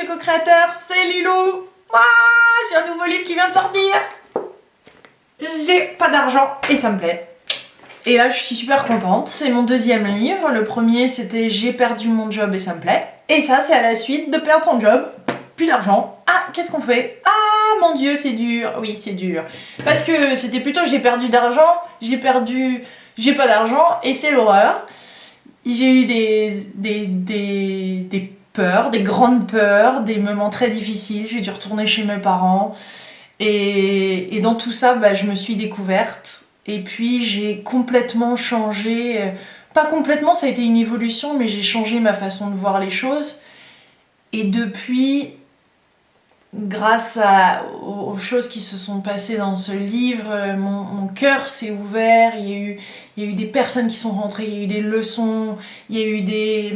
Monsieur Co-Créateur, c'est Lilou. J'ai un nouveau livre qui vient de sortir. J'ai pas d'argent et ça me plaît. Et là je suis super contente, c'est mon deuxième livre. Le premier c'était J'ai perdu mon job et ça me plaît. Et ça c'est à la suite de perdre son job, plus d'argent. Ah, qu'est-ce qu'on fait? Ah mon dieu, c'est dur. Oui, c'est dur. Parce que c'était plutôt j'ai perdu d'argent, j'ai pas d'argent et c'est l'horreur. J'ai eu des peurs, des grandes peurs, des moments très difficiles. J'ai dû retourner chez mes parents. Et dans tout ça, je me suis découverte. Et puis j'ai complètement changé. Pas complètement, ça a été une évolution, mais j'ai changé ma façon de voir les choses. Et depuis, grâce aux choses qui se sont passées dans ce livre, mon cœur s'est ouvert. Il y a eu des personnes qui sont rentrées, il y a eu des leçons, il y a eu des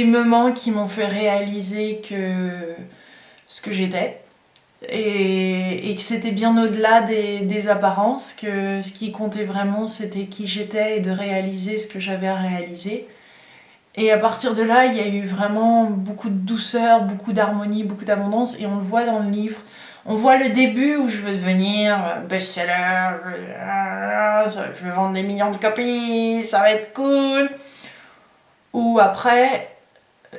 moments qui m'ont fait réaliser ce que j'étais. Et que c'était bien au-delà des apparences, que ce qui comptait vraiment c'était qui j'étais et de réaliser ce que j'avais à réaliser. Et à partir de là, il y a eu vraiment beaucoup de douceur, beaucoup d'harmonie, beaucoup d'abondance, et on le voit dans le livre. On voit le début où je veux devenir best-seller, je veux vendre des millions de copies, ça va être cool. Ou après,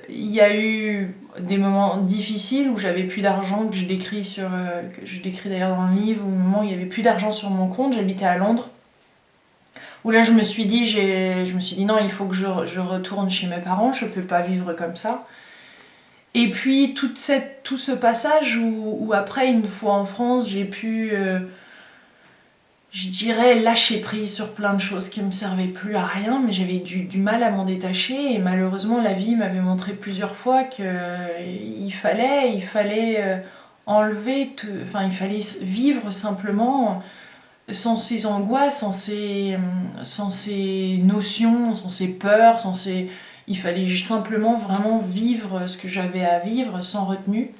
il y a eu des moments difficiles où j'avais plus d'argent, que je décris d'ailleurs dans le livre, au moment où il n'y avait plus d'argent sur mon compte, j'habitais à Londres. Où là je me suis dit non, il faut que je retourne chez mes parents, je peux pas vivre comme ça. Et puis tout ce passage où après, une fois en France, j'ai pu, je dirais, lâcher prise sur plein de choses qui me servaient plus à rien, mais j'avais du mal à m'en détacher. Et malheureusement, la vie m'avait montré plusieurs fois qu'il fallait enlever, il fallait vivre simplement sans ces angoisses, sans ces notions, sans ces peurs, il fallait simplement vraiment vivre ce que j'avais à vivre sans retenue.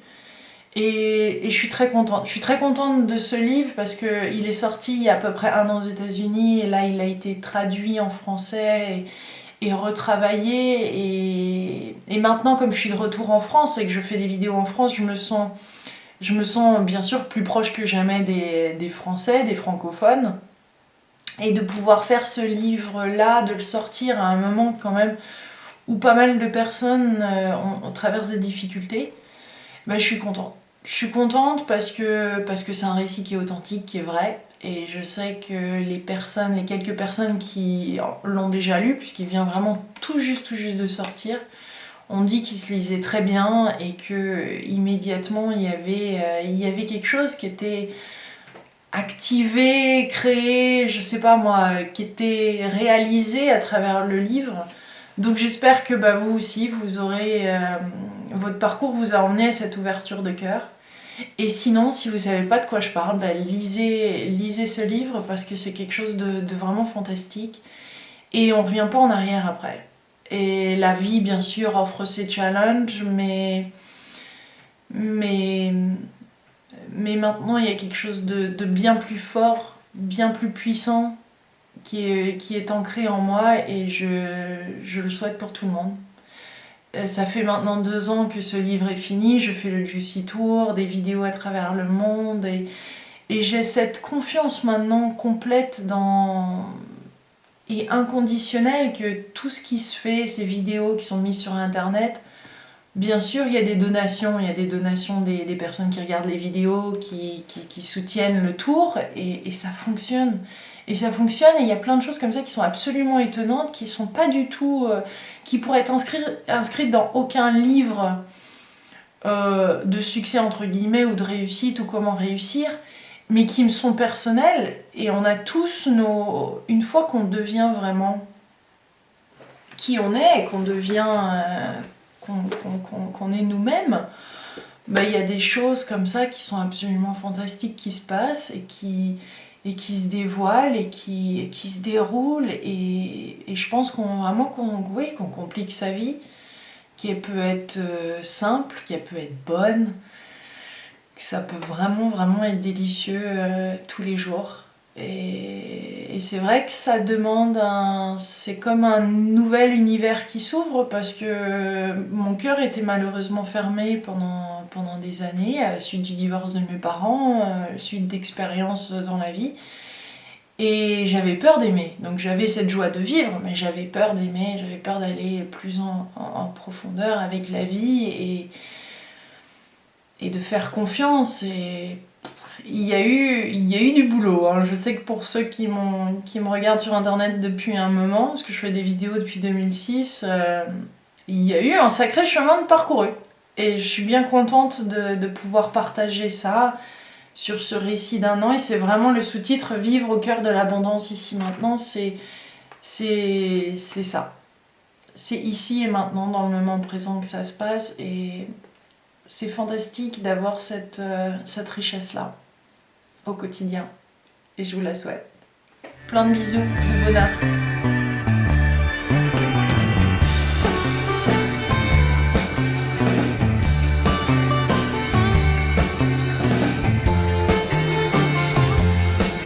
Et je suis très contente. Je suis très contente de ce livre parce qu'il est sorti il y a à peu près 1 an aux États-Unis et là il a été traduit en français et retravaillé. Et maintenant, comme je suis de retour en France et que je fais des vidéos en France, je me sens bien sûr plus proche que jamais des Français, des francophones. Et de pouvoir faire ce livre-là, de le sortir à un moment quand même où pas mal de personnes traversent des difficultés, je suis contente. Je suis contente parce que c'est un récit qui est authentique, qui est vrai. Et je sais que les quelques personnes qui l'ont déjà lu, puisqu'il vient vraiment tout juste de sortir, on dit qu'il se lisait très bien et que immédiatement il y avait quelque chose qui était activé, créé, je sais pas moi, qui était réalisé à travers le livre. Donc j'espère que vous aussi, vous aurez votre parcours vous a emmené à cette ouverture de cœur. Et sinon, si vous savez pas de quoi je parle, lisez ce livre parce que c'est quelque chose de vraiment fantastique. Et on revient pas en arrière après. Et la vie, bien sûr, offre ses challenges, mais maintenant, il y a quelque chose de bien plus fort, bien plus puissant qui est ancré en moi et je le souhaite pour tout le monde. Ça fait maintenant 2 ans que ce livre est fini, je fais le Juicy Tour, des vidéos à travers le monde et j'ai cette confiance maintenant complète et inconditionnelle que tout ce qui se fait, ces vidéos qui sont mises sur internet, bien sûr il y a des donations, des personnes qui regardent les vidéos, qui soutiennent le tour et ça fonctionne. Et ça fonctionne et il y a plein de choses comme ça qui sont absolument étonnantes, qui sont pas du tout... qui pourraient être inscrites dans aucun livre de succès entre guillemets ou de réussite ou comment réussir, mais qui me sont personnelles et on a tous une fois qu'on devient vraiment qui on est, qu'on devient... qu'on est nous-mêmes, il y a des choses comme ça qui sont absolument fantastiques qui se passent et qui se dévoilent et qui se déroulent et je pense qu'on complique sa vie, qu'elle peut être simple, qu'elle peut être bonne, que ça peut vraiment être délicieux tous les jours et c'est vrai que ça demande c'est comme un nouvel univers qui s'ouvre parce que mon cœur était malheureusement fermé pendant des années à la suite du divorce de mes parents, à la suite d'expériences dans la vie. Et j'avais peur d'aimer. Donc j'avais cette joie de vivre, mais j'avais peur d'aimer, j'avais peur d'aller plus en profondeur avec la vie et de faire confiance. Et il y a eu du boulot. Hein. Je sais que pour ceux qui me regardent sur internet depuis un moment, parce que je fais des vidéos depuis 2006, il y a eu un sacré chemin de parcouru. Et je suis bien contente de pouvoir partager ça sur ce récit d'un an. Et c'est vraiment le sous-titre Vivre au cœur de l'abondance ici maintenant. C'est ça. C'est ici et maintenant, dans le moment présent que ça se passe. Et c'est fantastique d'avoir cette richesse-là au quotidien. Et je vous la souhaite. Plein de bisous, de bonheur.